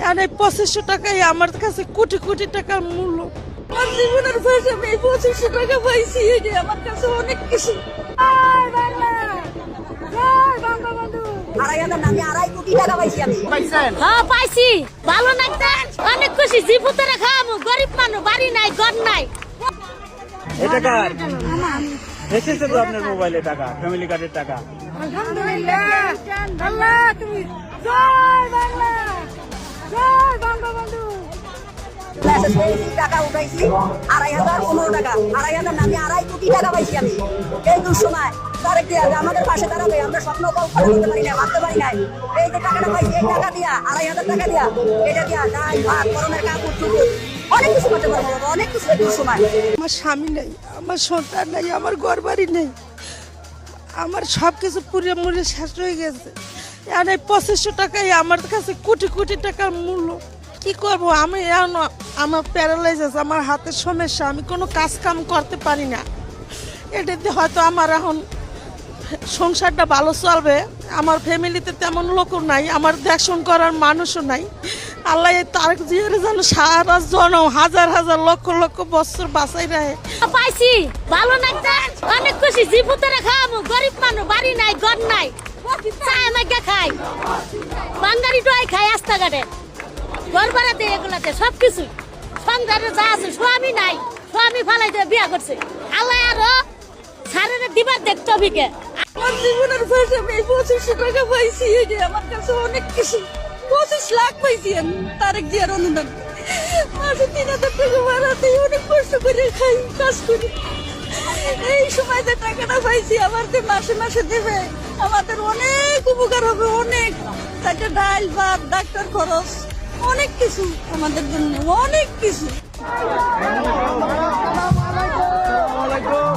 আর এই 2500 টাকাই আমার কাছে কোটি কোটি টাকার মূল্য। আমার জীবনের পয়সা আমি 2500 টাকা পাইছি, এটা আমার কাছে অনেক কিছু। পাইছি, ভালো লাগছে, অনেক খুশি। জীবুতরা খাওয়াবো, গরিব মানুষ, বাড়ি নাই, ঘর নাই। এটা কার এসেছে তো আপনার মোবাইলে টাকা, ফ্যামিলি কার্ডের টাকা? আলহামদুলিল্লাহ। আল্লাহ তুমি জয় বাংলা, জয় বঙ্গবন্ধু। টাকা উঠাইছি 2515 টাকা, 2500 নামে 2.5 কোটি টাকা পাইছি আমি এই দুঃসময়। তারেক দিয়া আমাদের পাশে দাঁড়াবে, আমরা স্বপ্ন করতে পারি না, ভাবতে পারি না। এই যে টাকাটা পাইছি, এই টাকা দিয়া 2500 টাকা দিয়া, এটা দিয়া ডাল ভাত করোনার কাপড় চুপড় অনেক কিছু করতে পারবো, অনেক কিছু এই দুঃসময়। আমার স্বামী নেই, আমার সন্তান নেই, আমার ঘর বাড়ি নেই, আমার সব কিছু পুড়ে মুড়ে শেষ হয়ে গেছে। আর এই 2500 টাকাই আমার কাছে কোটি কোটি টাকার মূল্য। কি করবো আমি এখন? আমার প্যারালাইজ আছে, আমার হাতের সমস্যা, আমি কোনো কাজ কাম করতে পারি না। এটাতে হয়তো আমার এখন সংসারটা ভালো চলবে, আমার ফ্যামিলিতে তেমন লোকও নাই, আমার দেখশন করার মানুষও নাই। আল্লাহ তারেক জিয়ার যেন সারা জনম হাজার হাজার লক্ষ লক্ষ বছর বাঁচাই রাখে। পাইছি, ভালো লাগছে, অনেক খুশি। জীবুতরা খাওয়াবো, গরিব মানুষ, বাড়ি নাই, ঘর নাই। চায় মাইকা খাই, বাঙ্গারি ডোয়াই খাই, রাস্তাঘাটে ঘর ভাড়া দেয়, এগুলাতে সবকিছু সংসারে যা আছে। স্বামী নাই, স্বামী ফালাই দিয়ে বিয়া করছে। আল্লাহ আরো সারের দিবার দেখতে বিকে। আমার জীবনের পয়সা আমি 2500 টাকা পাইছি, এটা আমার কাছে অনেক কিছু। 25 লাখ পাইছি আমি তারেক জিয়ার অনুদান। মাসে 3000 টাকা ভাড়াতে অনেক কষ্ট করে খাই, কাজ করি। এই সময় যে টাকাটা পাইছি আমার যে মাসে মাসে দেবে, আমাদের অনেক উপকার হবে, অনেক। তাকে ডাল ভাত, ডাক্তার খরচ, অনেক কিছু আমাদের জন্য, অনেক কিছু। আসসালামু আলাইকুম।